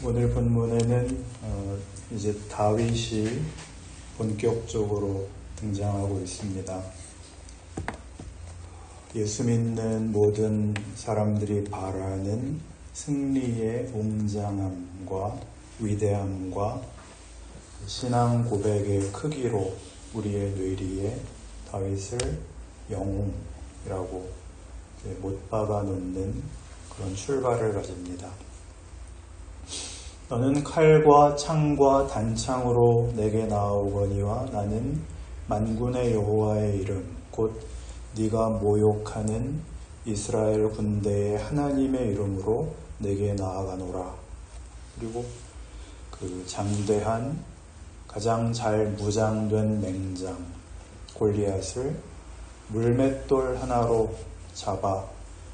오늘 본문에는 이제 다윗이 본격적으로 등장하고 있습니다. 예수 믿는 모든 사람들이 바라는 승리의 웅장함과 위대함과 신앙 고백의 크기로 우리의 뇌리에 다윗을 영웅이라고 못 박아 놓는 그런 출발을 가집니다. 너는 칼과 창과 단창으로 내게 나아오거니와 나는 만군의 여호와의 이름 곧 네가 모욕하는 이스라엘 군대의 하나님의 이름으로 내게 나아가노라. 그리고 그 장대한 가장 잘 무장된 맹장 골리앗을 물맷돌 하나로 잡아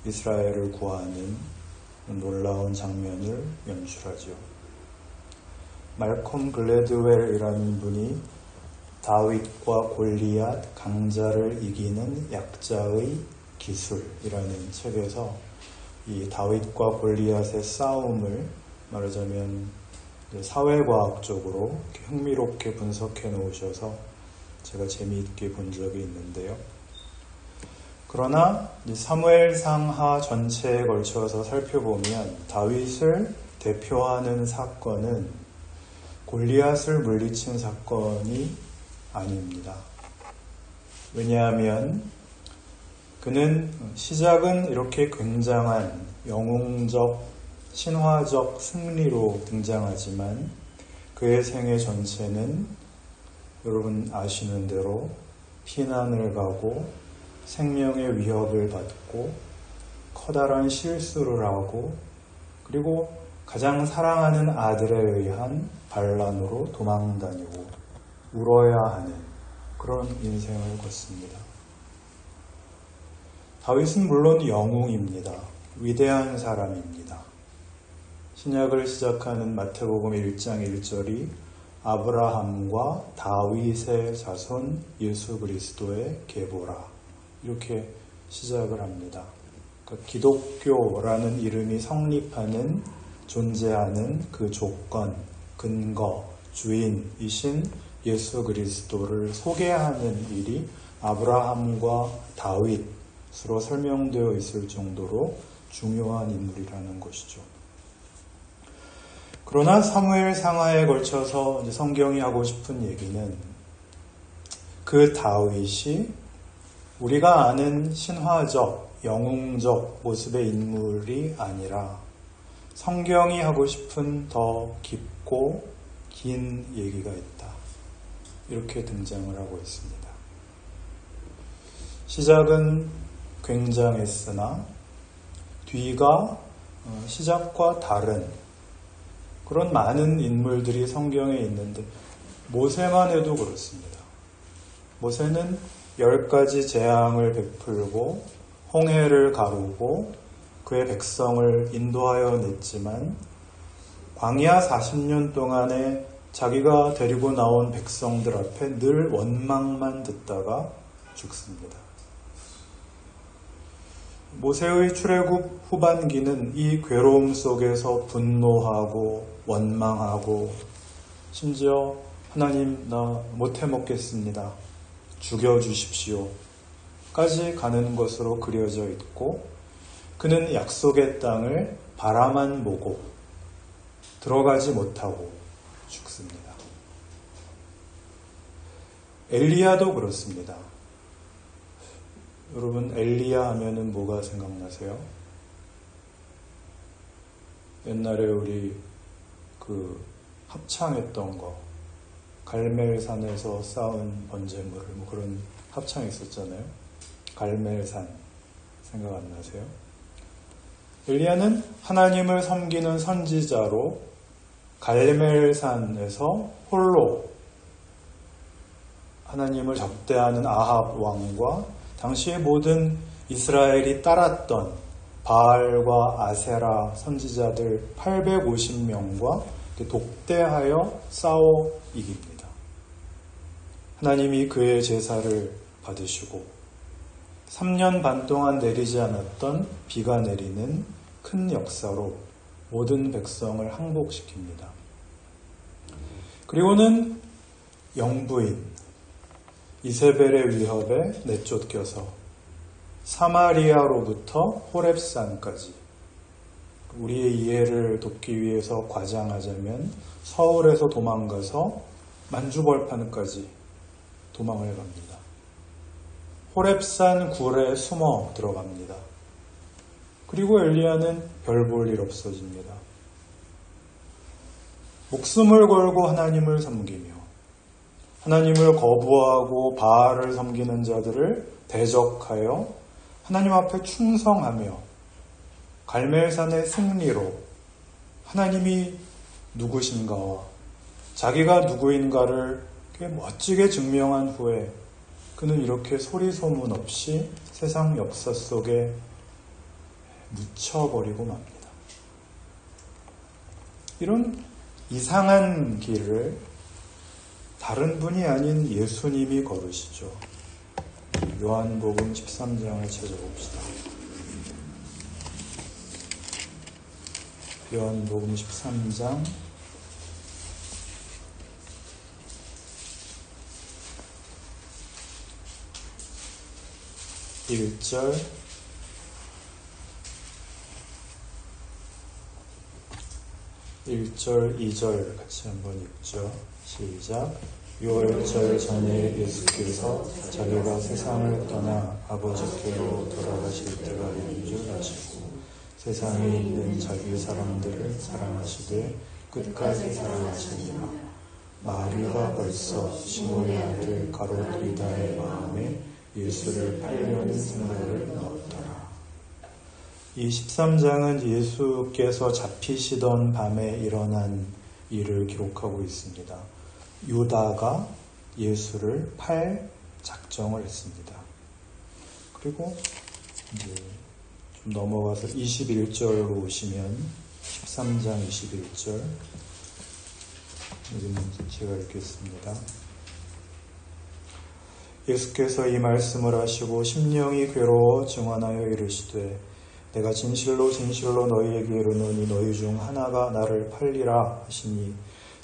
이스라엘을 구하는 놀라운 장면을 연출하죠. 말콤 글래드웰이라는 분이 다윗과 골리앗 강자를 이기는 약자의 기술이라는 책에서 이 다윗과 골리앗의 싸움을 말하자면 사회과학적으로 흥미롭게 분석해 놓으셔서 제가 재미있게 본 적이 있는데요. 그러나 사무엘상하 전체에 걸쳐서 살펴보면 다윗을 대표하는 사건은 골리앗을 물리친 사건이 아닙니다. 왜냐하면 그는 시작은 이렇게 굉장한 영웅적, 신화적 승리로 등장하지만 그의 생애 전체는 여러분 아시는 대로 피난을 가고 생명의 위협을 받고 커다란 실수를 하고 그리고 가장 사랑하는 아들에 의한 반란으로 도망다니고 울어야 하는 그런 인생을 걷습니다. 다윗은 물론 영웅입니다. 위대한 사람입니다. 신약을 시작하는 마태복음 1장 1절이 아브라함과 다윗의 자손 예수 그리스도의 계보라 이렇게 시작을 합니다. 그러니까 기독교라는 이름이 성립하는 존재하는 그 조건, 근거, 주인이신 예수 그리스도를 소개하는 일이 아브라함과 다윗으로 설명되어 있을 정도로 중요한 인물이라는 것이죠. 그러나 사무엘 상하에 걸쳐서 성경이 하고 싶은 얘기는 그 다윗이 우리가 아는 신화적, 영웅적 모습의 인물이 아니라 성경이 하고 싶은 더 깊고 긴 얘기가 있다. 이렇게 등장을 하고 있습니다. 시작은 굉장했으나 뒤가 시작과 다른 그런 많은 인물들이 성경에 있는데 모세만 해도 그렇습니다. 모세는 10가지 재앙을 베풀고 홍해를 가르고 그의 백성을 인도하여 냈지만 광야 40년 동안에 자기가 데리고 나온 백성들 앞에 늘 원망만 듣다가 죽습니다. 모세의 출애굽 후반기는 이 괴로움 속에서 분노하고 원망하고 심지어 하나님 나 못해 먹겠습니다. 죽여주십시오. 까지 가는 것으로 그려져 있고 그는 약속의 땅을 바라만 보고 들어가지 못하고 죽습니다. 엘리야도 그렇습니다. 여러분 엘리야 하면은 뭐가 생각나세요? 옛날에 우리 그 합창했던 거 갈멜산에서 쌓은 번제물 뭐 그런 합창이 있었잖아요. 갈멜산 생각 안 나세요? 엘리야는 하나님을 섬기는 선지자로 갈멜산에서 홀로 하나님을 적대하는 아합 왕과 당시의 모든 이스라엘이 따랐던 바알과 아세라 선지자들 850명과 독대하여 싸워 이깁니다. 하나님이 그의 제사를 받으시고 3년 반 동안 내리지 않았던 비가 내리는 큰 역사로 모든 백성을 항복시킵니다. 그리고는 영부인 이세벨의 위협에 내쫓겨서 사마리아로부터 호렙산까지, 우리의 이해를 돕기 위해서 과장하자면 서울에서 도망가서 만주벌판까지 도망을 갑니다. 호렙산 굴에 숨어 들어갑니다. 그리고 엘리야는 별 볼 일 없어집니다. 목숨을 걸고 하나님을 섬기며 하나님을 거부하고 바알을 섬기는 자들을 대적하여 하나님 앞에 충성하며 갈멜산의 승리로 하나님이 누구신가와 자기가 누구인가를 멋지게 증명한 후에 그는 이렇게 소리 소문 없이 세상 역사 속에 묻혀버리고 맙니다. 이런 이상한 길을 다른 분이 아닌 예수님이 걸으시죠. 요한복음 13장을 찾아봅시다. 요한복음 13장 1절 1절, 2절 같이 한번 읽죠. 시작. 유월절 전에 예수께서 자기가 세상을 떠나 아버지께로 돌아가실 때가 이른 줄 아시고 세상에 있는 자기 사람들을 사랑하시되 끝까지 사랑하시니라. 마리가 벌써 시몬의 아들 가롯 유다의 마음에 예수를 팔려는 생각을 넣었더라. 이 13장은 예수께서 잡히시던 밤에 일어난 일을 기록하고 있습니다. 유다가 예수를 팔 작정을 했습니다. 그리고 이제 좀 넘어가서 21절로 오시면 13장 21절 여기는 제가 읽겠습니다. 예수께서 이 말씀을 하시고 심령이 괴로워 증언하여 이르시되 내가 진실로 진실로 너희에게 이르노니 너희 중 하나가 나를 팔리라 하시니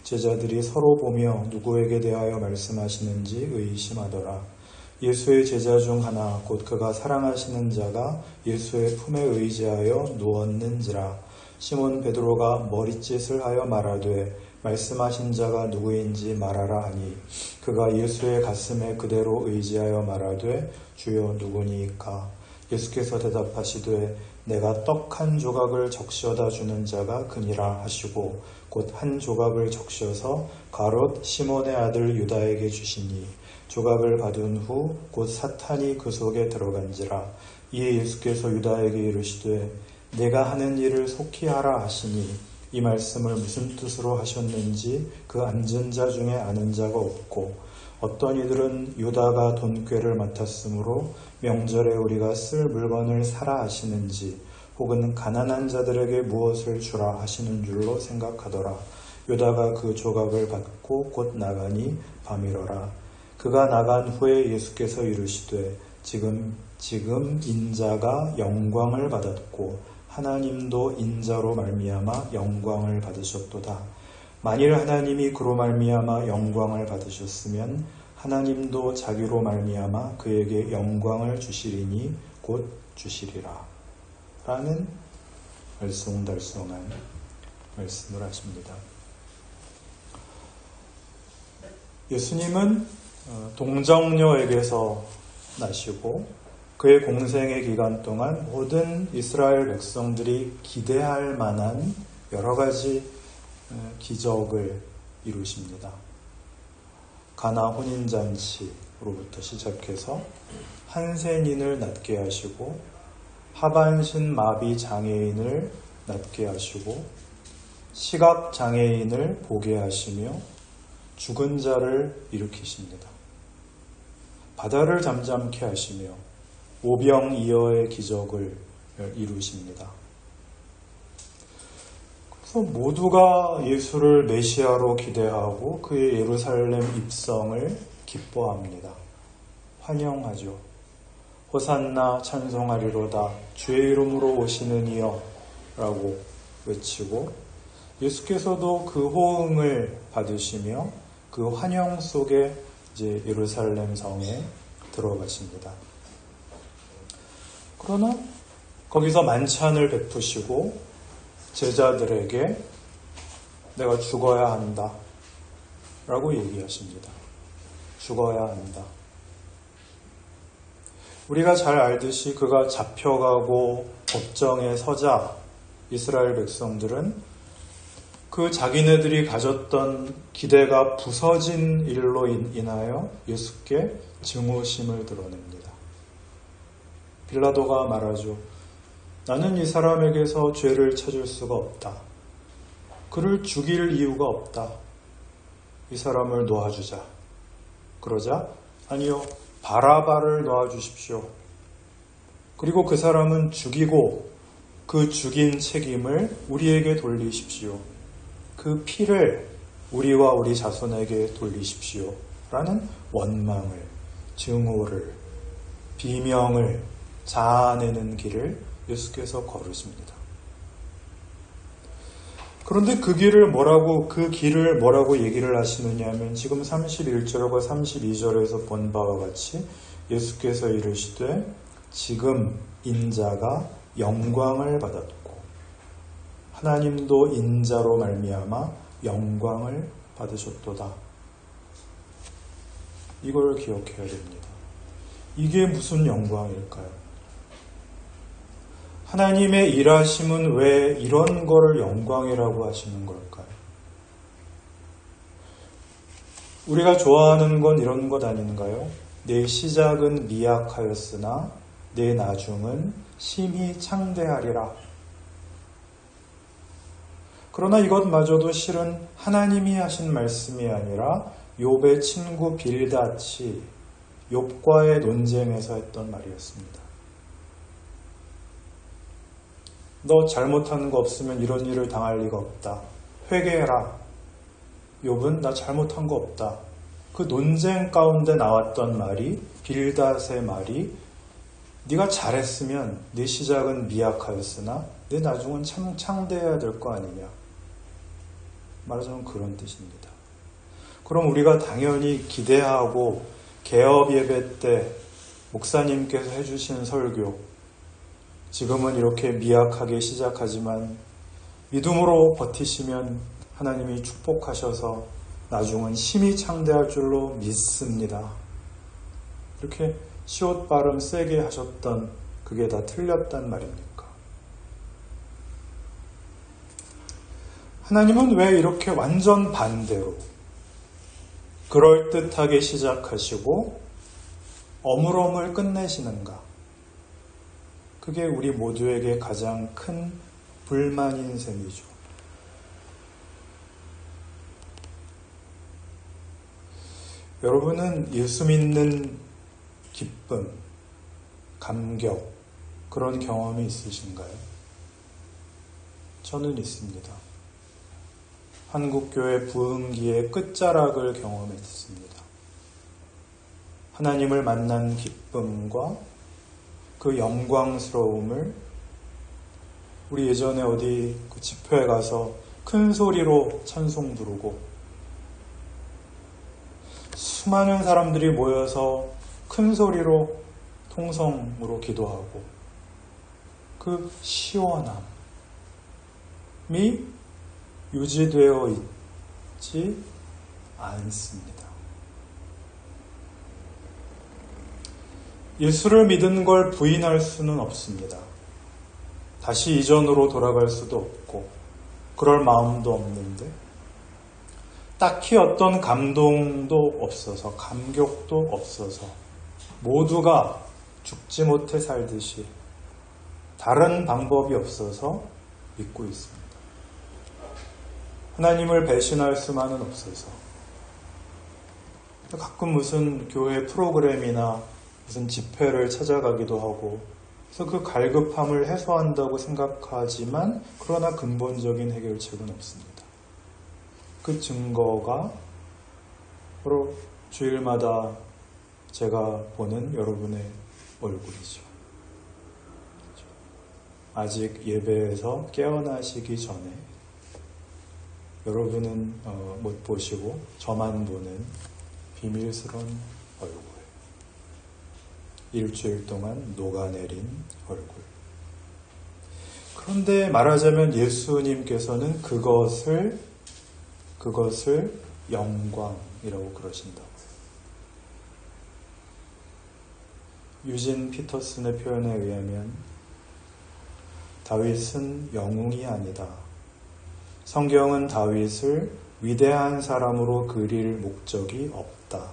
제자들이 서로 보며 누구에게 대하여 말씀하시는지 의심하더라. 예수의 제자 중 하나 곧 그가 사랑하시는 자가 예수의 품에 의지하여 누웠는지라. 시몬 베드로가 머리짓을 하여 말하되 말씀하신 자가 누구인지 말하라 하니 그가 예수의 가슴에 그대로 의지하여 말하되 주여 누구니이까. 예수께서 대답하시되 내가 떡 한 조각을 적셔다 주는 자가 그니라 하시고 곧 한 조각을 적셔서 가롯 시몬의 아들 유다에게 주시니 조각을 받은 후 곧 사탄이 그 속에 들어간지라. 이에 예수께서 유다에게 이르시되 내가 하는 일을 속히 하라 하시니 이 말씀을 무슨 뜻으로 하셨는지 그 앉은 자 중에 아는 자가 없고 어떤 이들은 유다가 돈꾀를 맡았으므로 명절에 우리가 쓸 물건을 사라 하시는지 혹은 가난한 자들에게 무엇을 주라 하시는 줄로 생각하더라. 유다가 그 조각을 받고 곧 나가니 밤이러라. 그가 나간 후에 예수께서 이르시되 지금 인자가 영광을 받았고 하나님도 인자로 말미암아 영광을 받으셨도다. 만일 하나님이 그로 말미암아 영광을 받으셨으면 하나님도 자기로 말미암아 그에게 영광을 주시리니 곧 주시리라. 라는 알쏭달쏭한 말씀을 하십니다. 예수님은 동정녀에게서 나시고 그의 공생의 기간 동안 모든 이스라엘 백성들이 기대할 만한 여러 가지 기적을 이루십니다. 가나 혼인잔치로부터 시작해서 한센인을 낫게 하시고 하반신 마비 장애인을 낫게 하시고 시각 장애인을 보게 하시며 죽은 자를 일으키십니다. 바다를 잠잠케 하시며 오병이어의 기적을 이루십니다. 그래서 모두가 예수를 메시아로 기대하고 그의 예루살렘 입성을 기뻐합니다. 환영하죠. 호산나 찬송하리로다 주의 이름으로 오시는 이여 라고 외치고 예수께서도 그 호응을 받으시며 그 환영 속에 이제 예루살렘 성에 들어가십니다. 그러나 거기서 만찬을 베푸시고 제자들에게 내가 죽어야 한다 라고 얘기하십니다. 죽어야 한다. 우리가 잘 알듯이 그가 잡혀가고 법정에 서자 이스라엘 백성들은 그 자기네들이 가졌던 기대가 부서진 일로 인하여 예수께 증오심을 드러냅니다. 빌라도가 말하죠. 나는 이 사람에게서 죄를 찾을 수가 없다. 그를 죽일 이유가 없다. 이 사람을 놓아주자. 그러자 아니요. 바라바를 놓아주십시오. 그리고 그 사람은 죽이고 그 죽인 책임을 우리에게 돌리십시오. 그 피를 우리와 우리 자손에게 돌리십시오. 라는 원망을, 증오를, 비명을 자아내는 길을 예수께서 걸으십니다. 그런데 그 길을 뭐라고 얘기를 하시느냐 하면 지금 31절과 32절에서 본 바와 같이 예수께서 이르시되 지금 인자가 영광을 받았고 하나님도 인자로 말미암아 영광을 받으셨도다. 이걸 기억해야 됩니다. 이게 무슨 영광일까요? 하나님의 일하심은 왜 이런 거를 영광이라고 하시는 걸까요? 우리가 좋아하는 건 이런 것 아닌가요? 내 시작은 미약하였으나 내 나중은 심히 창대하리라. 그러나 이것마저도 실은 하나님이 하신 말씀이 아니라 욥의 친구 빌닷이 욥과의 논쟁에서 했던 말이었습니다. 너 잘못한 거 없으면 이런 일을 당할 리가 없다. 회개해라. 욥은 나 잘못한 거 없다. 그 논쟁 가운데 나왔던 말이 빌닷의 말이 네가 잘했으면 네 시작은 미약하였으나 내 나중은 참 창대해야 될 거 아니냐. 말하자면 그런 뜻입니다. 그럼 우리가 당연히 기대하고 개업 예배 때 목사님께서 해주신 설교 지금은 이렇게 미약하게 시작하지만 믿음으로 버티시면 하나님이 축복하셔서 나중은 심히 창대할 줄로 믿습니다. 이렇게 시옷 발음 세게 하셨던 그게 다 틀렸단 말입니까? 하나님은 왜 이렇게 완전 반대로 그럴듯하게 시작하시고 어물어물 끝내시는가? 그게 우리 모두에게 가장 큰 불만인 셈이죠. 여러분은 예수 믿는 기쁨, 감격, 그런 경험이 있으신가요? 저는 있습니다. 한국교회 부흥기의 끝자락을 경험했습니다. 하나님을 만난 기쁨과 그 영광스러움을 우리 예전에 어디 그 집회에 가서 큰 소리로 찬송 부르고 수많은 사람들이 모여서 큰 소리로 통성으로 기도하고 그 시원함이 유지되어 있지 않습니다. 예수를 믿은 걸 부인할 수는 없습니다. 다시 이전으로 돌아갈 수도 없고 그럴 마음도 없는데 딱히 어떤 감동도 없어서 감격도 없어서 모두가 죽지 못해 살듯이 다른 방법이 없어서 믿고 있습니다. 하나님을 배신할 수만은 없어서 가끔 무슨 교회 프로그램이나 무슨 집회를 찾아가기도 하고 그래서 그 갈급함을 해소한다고 생각하지만 그러나 근본적인 해결책은 없습니다. 그 증거가 바로 주일마다 제가 보는 여러분의 얼굴이죠. 아직 예배에서 깨어나시기 전에 여러분은 못 보시고 저만 보는 비밀스러운 얼굴, 일주일 동안 녹아내린 얼굴. 그런데 말하자면 예수님께서는 그것을 영광이라고 그러신다고요. 유진 피터슨의 표현에 의하면 다윗은 영웅이 아니다. 성경은 다윗을 위대한 사람으로 그릴 목적이 없다.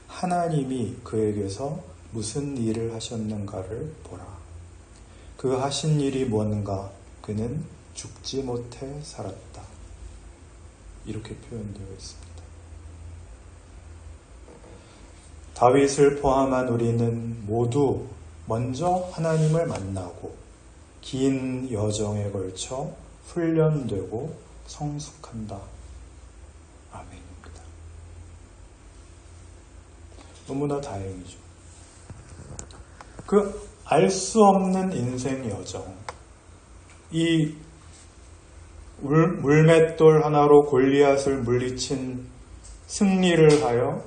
하나님이 그에게서 무슨 일을 하셨는가를 보라. 그 하신 일이 뭔가 그는 죽지 못해 살았다. 이렇게 표현되어 있습니다. 다윗을 포함한 우리는 모두 먼저 하나님을 만나고 긴 여정에 걸쳐 훈련되고 성숙한다. 아멘입니다. 너무나 다행이죠. 그 알 수 없는 인생 여정, 이 물맷돌 하나로 골리앗을 물리친 승리를 하여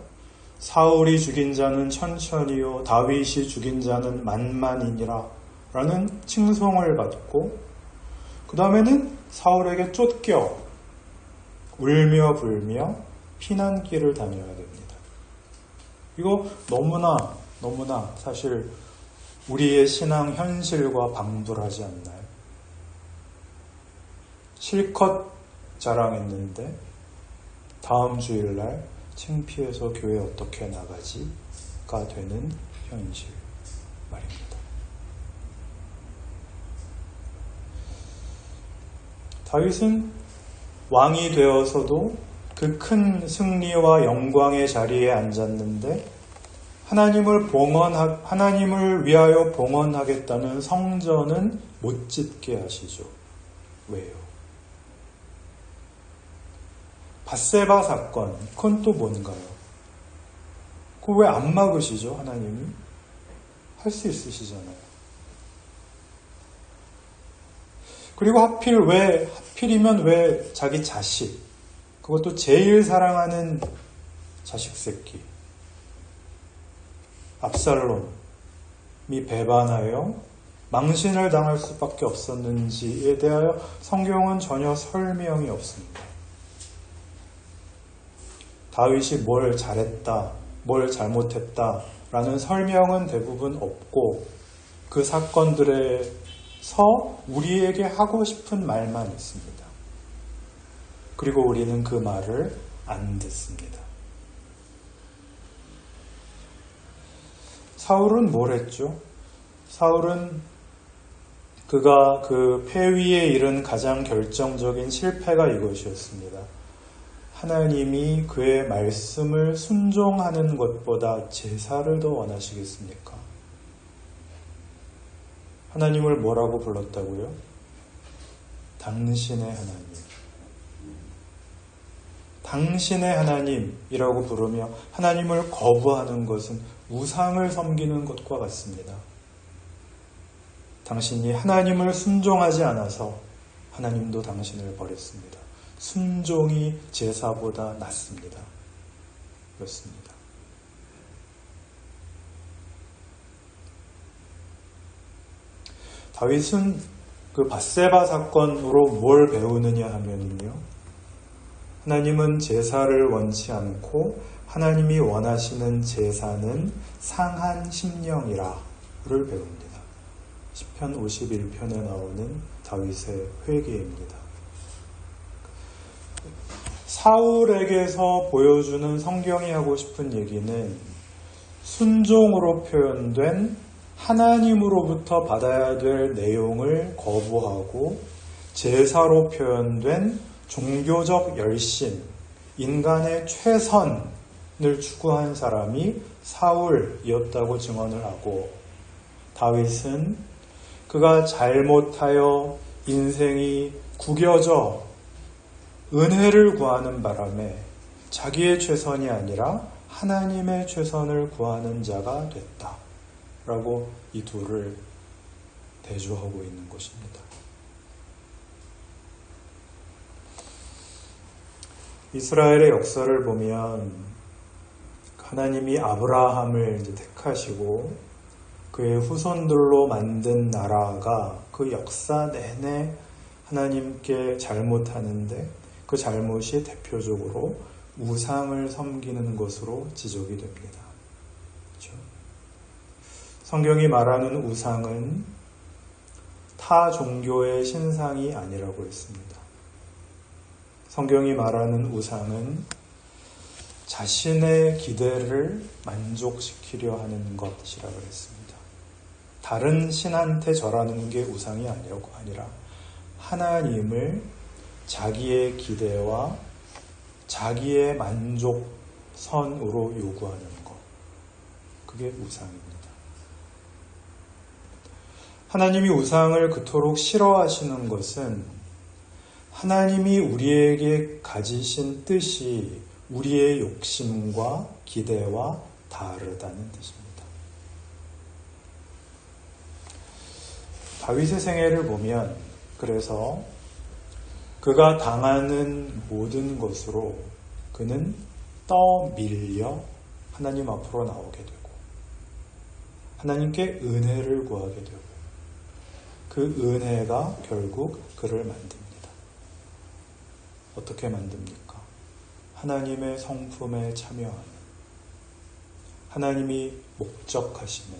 사울이 죽인 자는 천천히요 다윗이 죽인 자는 만만이니라 라는 칭송을 받고 그 다음에는 사울에게 쫓겨 울며 불며 피난길을 다녀야 됩니다. 이거 너무나 사실 우리의 신앙 현실과 방불하지 않나요? 실컷 자랑했는데 다음 주일날 창피해서 교회 어떻게 나가지가 되는 현실 말입니다. 다윗은 왕이 되어서도 그 큰 승리와 영광의 자리에 앉았는데 하나님을 위하여 봉헌하겠다는 성전은 못 짓게 하시죠. 왜요? 밧세바 사건, 그건 또 뭔가요? 그거 왜 안 막으시죠, 하나님이? 할 수 있으시잖아요. 그리고 하필이면 왜 자기 자식, 그것도 제일 사랑하는 자식 새끼, 압살롬이 배반하여 망신을 당할 수밖에 없었는지에 대하여 성경은 전혀 설명이 없습니다. 다윗이 뭘 잘했다, 뭘 잘못했다 라는 설명은 대부분 없고 그 사건들에서 우리에게 하고 싶은 말만 있습니다. 그리고 우리는 그 말을 안 듣습니다. 사울은 뭘 했죠? 사울은 그가 그 패위에 이른 가장 결정적인 실패가 이것이었습니다. 하나님이 그의 말씀을 순종하는 것보다 제사를 더 원하시겠습니까? 하나님을 뭐라고 불렀다고요? 당신의 하나님. 당신의 하나님이라고 부르며 하나님을 거부하는 것은 우상을 섬기는 것과 같습니다. 당신이 하나님을 순종하지 않아서 하나님도 당신을 버렸습니다. 순종이 제사보다 낫습니다. 그렇습니다. 다윗은 그 밧세바 사건으로 뭘 배우느냐 하면요. 하나님은 제사를 원치 않고 하나님이 원하시는 제사는 상한 심령이라를 배웁니다. 시편 51편에 나오는 다윗의 회개입니다. 사울에게서 보여주는 성경이 하고 싶은 얘기는 순종으로 표현된 하나님으로부터 받아야 될 내용을 거부하고 제사로 표현된 종교적 열심, 인간의 최선을 추구한 사람이 사울이었다고 증언을 하고 다윗은 그가 잘못하여 인생이 구겨져 은혜를 구하는 바람에 자기의 최선이 아니라 하나님의 최선을 구하는 자가 됐다. 라고 이 둘을 대조하고 있는 것입니다. 이스라엘의 역사를 보면 하나님이 아브라함을 이제 택하시고 그의 후손들로 만든 나라가 그 역사 내내 하나님께 잘못하는데 그 잘못이 대표적으로 우상을 섬기는 것으로 지적이 됩니다. 그렇죠? 성경이 말하는 우상은 타 종교의 신상이 아니라고 했습니다. 성경이 말하는 우상은 자신의 기대를 만족시키려 하는 것이라고 했습니다. 다른 신한테 절하는 게 우상이 아니라 하나님을 자기의 기대와 자기의 만족선으로 요구하는 것. 그게 우상입니다. 하나님이 우상을 그토록 싫어하시는 것은 하나님이 우리에게 가지신 뜻이 우리의 욕심과 기대와 다르다는 뜻입니다. 다윗의 생애를 보면 그래서 그가 당하는 모든 것으로 그는 떠밀려 하나님 앞으로 나오게 되고 하나님께 은혜를 구하게 되고 그 은혜가 결국 그를 만듭니다. 어떻게 만듭니까? 하나님의 성품에 참여하는 하나님이 목적하시는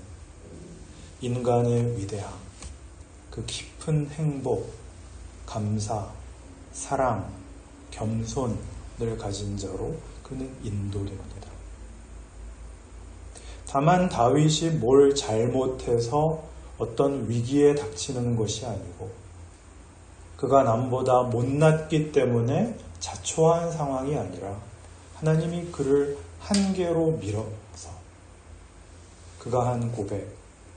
인간의 위대함, 그 깊은 행복, 감사, 사랑, 겸손을 가진 자로 그는 인도됩니다. 다만 다윗이 뭘 잘못해서 어떤 위기에 닥치는 것이 아니고 그가 남보다 못났기 때문에 자초한 상황이 아니라 하나님이 그를 한계로 밀어서 그가 한 고백,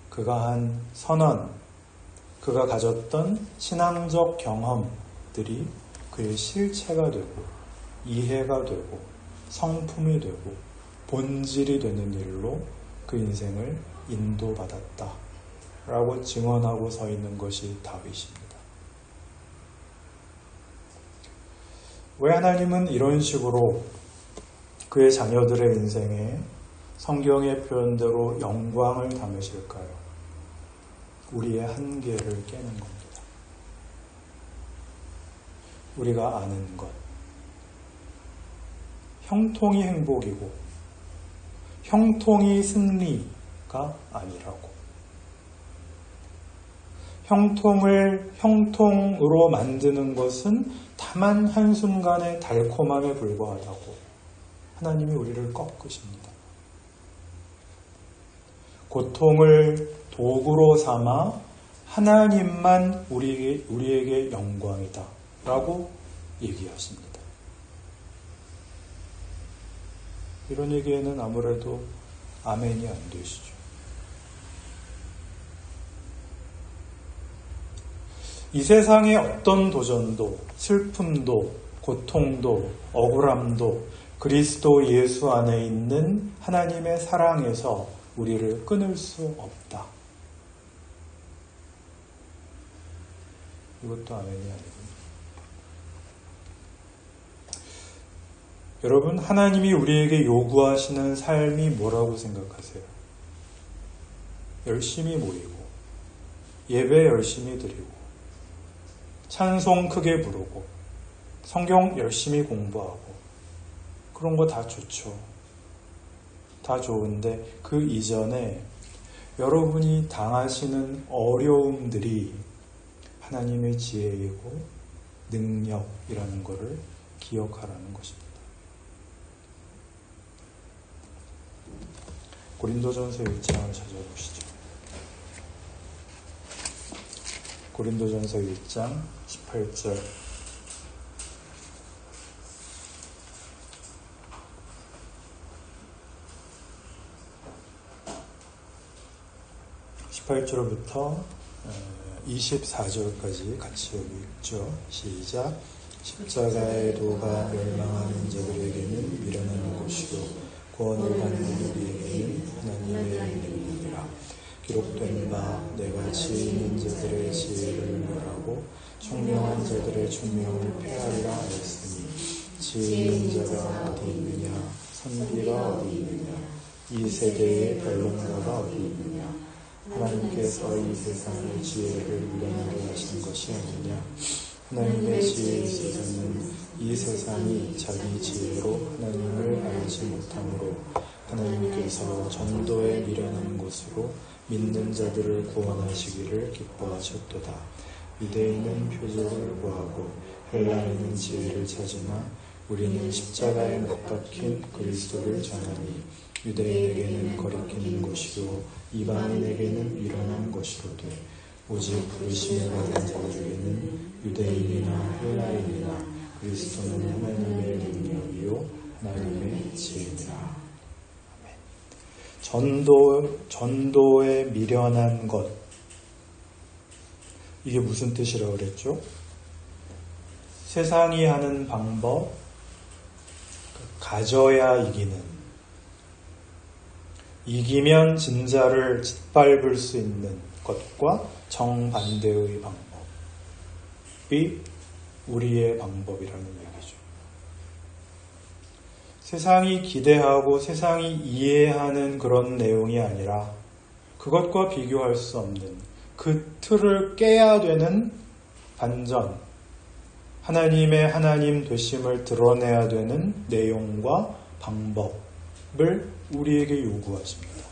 그가 한 선언, 그가 가졌던 신앙적 경험들이 그의 실체가 되고 이해가 되고 성품이 되고 본질이 되는 일로 그 인생을 인도받았다 라고 증언하고 서 있는 것이 다윗입니다. 왜 하나님은 이런 식으로 그의 자녀들의 인생에 성경의 표현대로 영광을 담으실까요? 우리의 한계를 깨는 겁니다. 우리가 아는 것. 형통이 행복이고 형통이 승리가 아니라고. 형통을 형통으로 만드는 것은 다만 한순간의 달콤함에 불과하다고 하나님이 우리를 꺾으십니다. 고통을 도구로 삼아 하나님만 우리에게 영광이다 라고 얘기하십니다. 이런 얘기에는 아무래도 아멘이 안 되시죠. 이 세상의 어떤 도전도, 슬픔도, 고통도, 억울함도 그리스도 예수 안에 있는 하나님의 사랑에서 우리를 끊을 수 없다. 이것도 아멘이 아니군요. 여러분, 하나님이 우리에게 요구하시는 삶이 뭐라고 생각하세요? 열심히 모이고, 예배 열심히 드리고, 찬송 크게 부르고, 성경 열심히 공부하고, 그런 거 다 좋죠. 다 좋은데 그 이전에 여러분이 당하시는 어려움들이 하나님의 지혜이고 능력이라는 것을 기억하라는 것입니다. 고린도전서 1장을 찾아보시죠. 고린도전서 1장 18절 18절부터 24절까지 같이 여기 읽죠. 시작. 십자가의 도가 멸망하는 자들에게는 미련한 것이요 구원을 받는 우리에게는 하나님의 은혜이니라. 기록된 바 내가 지혜 있는 자들의 지혜를 멸하고 총명한 자들의 총명을 폐하리라 하였으니 지혜 있는 자가 어디 있느냐 선비가 어디 있느냐 이 세대의 변론가가 어디 있느냐 하나님께서 이 세상의 지혜를 밀어내게 하신 것이 아니냐 하나님의 지혜에 있어서는 이 세상이 자기 지혜로 하나님을 알지 못하므로 하나님께서 전도에 미련한 것으로 믿는 자들을 구원하시기를 기뻐하셨도다. 유대인은 표적을 구하고 헬라인은 지혜를 찾으나 우리는 십자가에 못 박힌 그리스도를 전하니 유대인에게는 거리끼는 것이요 이방인에게는 미련한 것이로되 오직 부르심을 받은 자들에게는 유대인이나 헬라인이나 그리스도는 하나님의 능력이요 하나님의 지혜니라. 전도에 미련한 것, 이게 무슨 뜻이라고 그랬죠? 세상이 하는 방법, 가져야 이기면 진자를 짓밟을 수 있는 것과 정반대의 방법이 우리의 방법이라는 얘기죠. 세상이 기대하고 세상이 이해하는 그런 내용이 아니라 그것과 비교할 수 없는 그 틀을 깨야 되는 반전, 하나님의 하나님 되심을 드러내야 되는 내용과 방법을 우리에게 요구하십니다.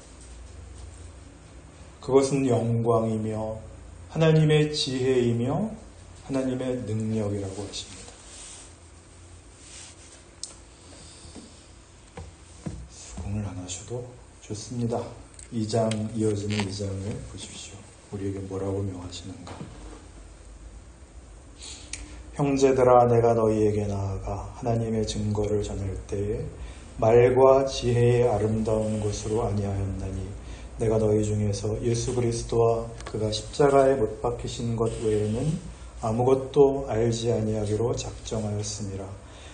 그것은 영광이며 하나님의 지혜이며 하나님의 능력이라고 하십니다. 수긍을 안 하셔도 좋습니다. 2장 이어지는 2장을 보십시오. 우리에게 뭐라고 명하시는가? 형제들아 내가 너희에게 나아가 하나님의 증거를 전할 때에 말과 지혜의 아름다운 것으로 아니하였나니 내가 너희 중에서 예수 그리스도와 그가 십자가에 못 박히신 것 외에는 아무것도 알지 아니하기로 작정하였습니다.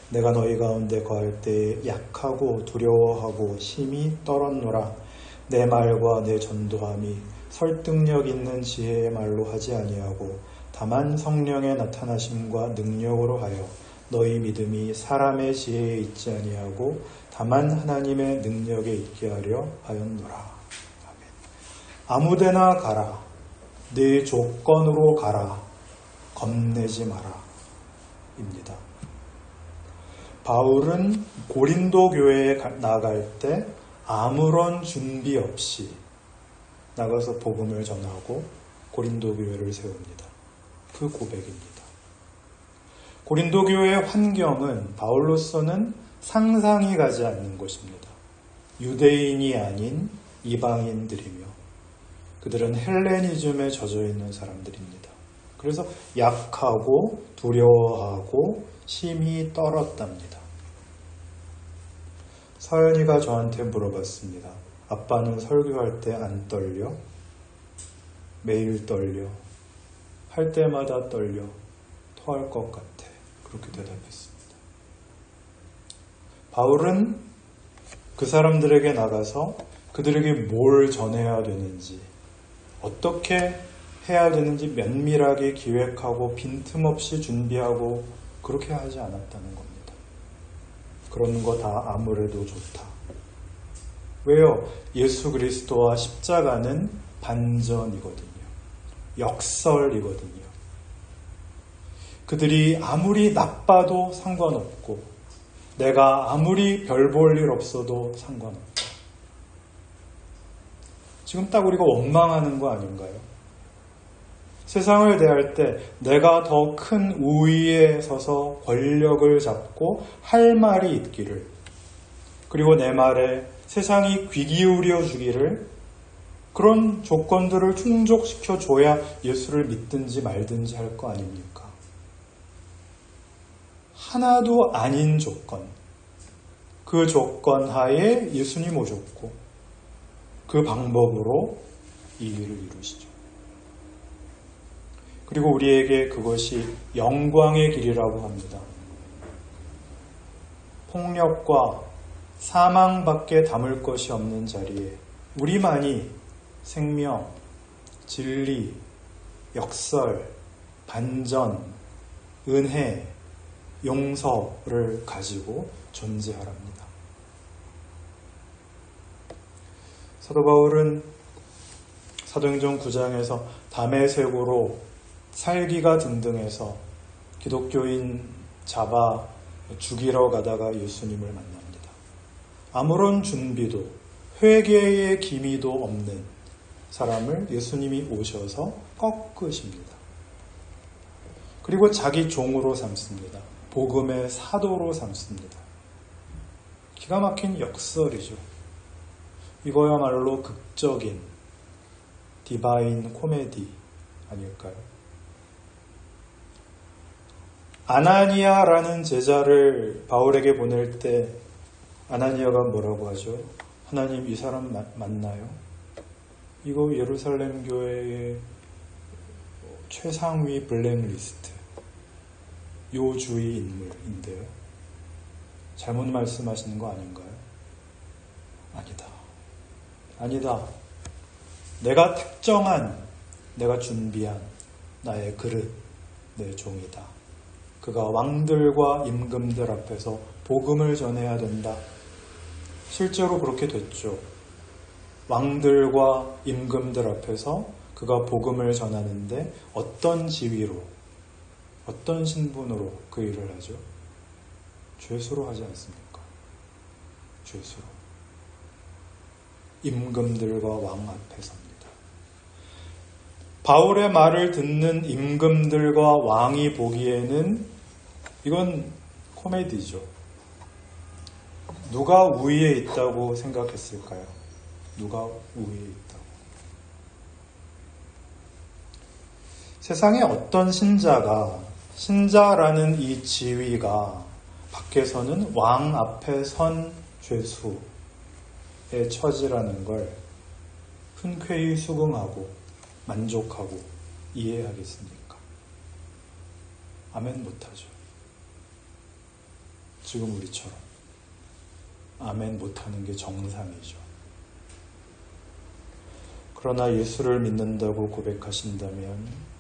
내가 너희 가운데 거할 때에 약하고 두려워하고 심히 떨었노라. 내 말과 내 전도함이 설득력 있는 지혜의 말로 하지 아니하고 다만 성령의 나타나심과 능력으로 하여 너희 믿음이 사람의 지혜에 있지 아니하고 다만 하나님의 능력에 있게 하려 하였노라. 아멘. 아무데나 가라. 네 조건으로 가라. 겁내지 마라. 입니다. 바울은 고린도 교회에 나갈 때 아무런 준비 없이 나가서 복음을 전하고 고린도 교회를 세웁니다. 그 고백입니다. 고린도 교회의 환경은 바울로서는 상상이 가지 않는 곳입니다. 유대인이 아닌 이방인들이며 그들은 헬레니즘에 젖어 있는 사람들입니다. 그래서 약하고 두려워하고 심히 떨었답니다. 서연이가 저한테 물어봤습니다. 아빠는 설교할 때 안 떨려? 매일 떨려. 할 때마다 떨려. 토할 것 같아. 그렇게 대답했습니다. 바울은 그 사람들에게 나가서 그들에게 뭘 전해야 되는지, 어떻게 해야 되는지 면밀하게 기획하고 빈틈없이 준비하고 그렇게 하지 않았다는 겁니다. 그런 거 다 아무래도 좋다. 왜요? 예수 그리스도와 십자가는 반전이거든요. 역설이거든요. 그들이 아무리 나빠도 상관없고 내가 아무리 별 볼 일 없어도 상관없다. 지금 딱 우리가 원망하는 거 아닌가요? 세상을 대할 때 내가 더 큰 우위에 서서 권력을 잡고 할 말이 있기를, 그리고 내 말에 세상이 귀 기울여 주기를, 그런 조건들을 충족시켜 줘야 예수를 믿든지 말든지 할 거 아닙니까? 하나도 아닌 조건, 그 조건 하에 예수님 오셨고 그 방법으로 이 일을 이루시죠. 그리고 우리에게 그것이 영광의 길이라고 합니다. 폭력과 사망밖에 담을 것이 없는 자리에 우리만이 생명, 진리, 역설, 반전, 은혜, 용서를 가지고 존재하랍니다. 사도 바울은 사도행전 9장에서 다메섹으로 살기가 등등해서 기독교인 잡아 죽이러 가다가 예수님을 만납니다. 아무런 준비도 회개의 기미도 없는 사람을 예수님이 오셔서 꺾으십니다. 그리고 자기 종으로 삼습니다. 복음의 사도로 삼습니다. 기가 막힌 역설이죠. 이거야말로 극적인 디바인 코미디 아닐까요? 아나니아라는 제자를 바울에게 보낼 때 아나니아가 뭐라고 하죠? 하나님, 이 사람 맞나요? 이거 예루살렘 교회의 최상위 블랙리스트 요주의 인물인데요. 잘못 말씀하시는 거 아닌가요? 아니다. 내가 특정한, 내가 준비한 나의 그릇, 내 종이다. 그가 왕들과 임금들 앞에서 복음을 전해야 된다. 실제로 그렇게 됐죠. 왕들과 임금들 앞에서 그가 복음을 전하는데 어떤 지위로, 어떤 신분으로 그 일을 하죠? 죄수로 하지 않습니까? 죄수로. 임금들과 왕 앞에 섭니다. 바울의 말을 듣는 임금들과 왕이 보기에는 이건 코미디죠. 누가 우위에 있다고 생각했을까요? 누가 우위에 있다고? 세상에 어떤 신자라는 이 지위가 밖에서는 왕 앞에 선 죄수의 처지라는 걸 흔쾌히 수긍하고 만족하고 이해하겠습니까? 아멘 못하죠. 지금 우리처럼 아멘 못하는 게 정상이죠. 그러나 예수를 믿는다고 고백하신다면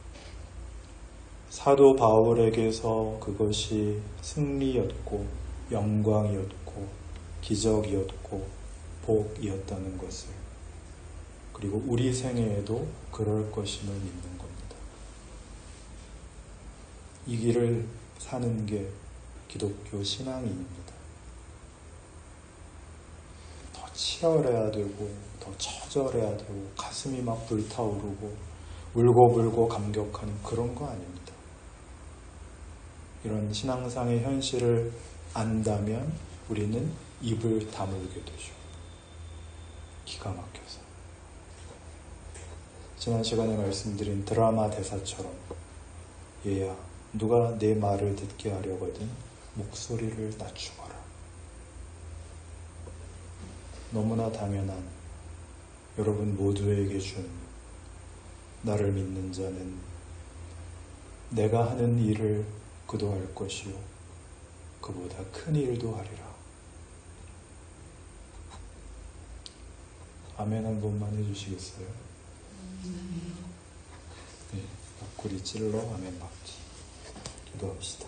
사도 바울에게서 그것이 승리였고 영광이었고 기적이었고 복이었다는 것을, 그리고 우리 생애에도 그럴 것임을 믿는 겁니다. 이 길을 사는 게 기독교 신앙입니다. 더 치열해야 되고 더 처절해야 되고 가슴이 막 불타오르고 울고불고 감격하는 그런 거 아닙니다. 이런 신앙상의 현실을 안다면 우리는 입을 다물게 되죠. 기가 막혀서. 지난 시간에 말씀드린 드라마 대사처럼, 얘야, 누가 내 말을 듣게 하려거든 목소리를 낮추거라. 너무나 당연한 여러분 모두에게 준 나를 믿는 자는 내가 하는 일을 그도 할 것이요 그보다 큰 일도 하리라. 아멘 한 번만 해주시겠어요? 네, 앞구리 찔러 아멘 받기. 기도합시다.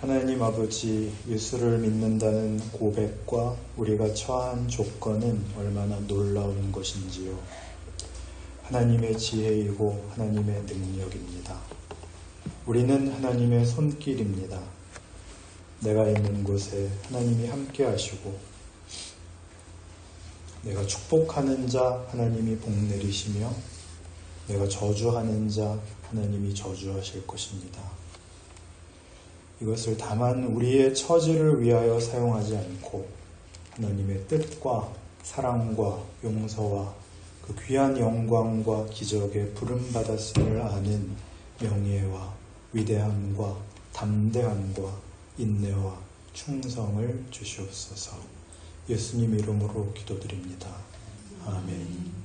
하나님 아버지, 예수를 믿는다는 고백과 우리가 처한 조건은 얼마나 놀라운 것인지요. 하나님의 지혜이고 하나님의 능력입니다. 우리는 하나님의 손길입니다. 내가 있는 곳에 하나님이 함께 하시고, 내가 축복하는 자 하나님이 복 내리시며, 내가 저주하는 자 하나님이 저주하실 것입니다. 이것을 다만 우리의 처지를 위하여 사용하지 않고 하나님의 뜻과 사랑과 용서와 그 귀한 영광과 기적에 부름받았음을 아는 명예와 위대함과 담대함과 인내와 충성을 주시옵소서. 예수님 이름으로 기도드립니다. 아멘.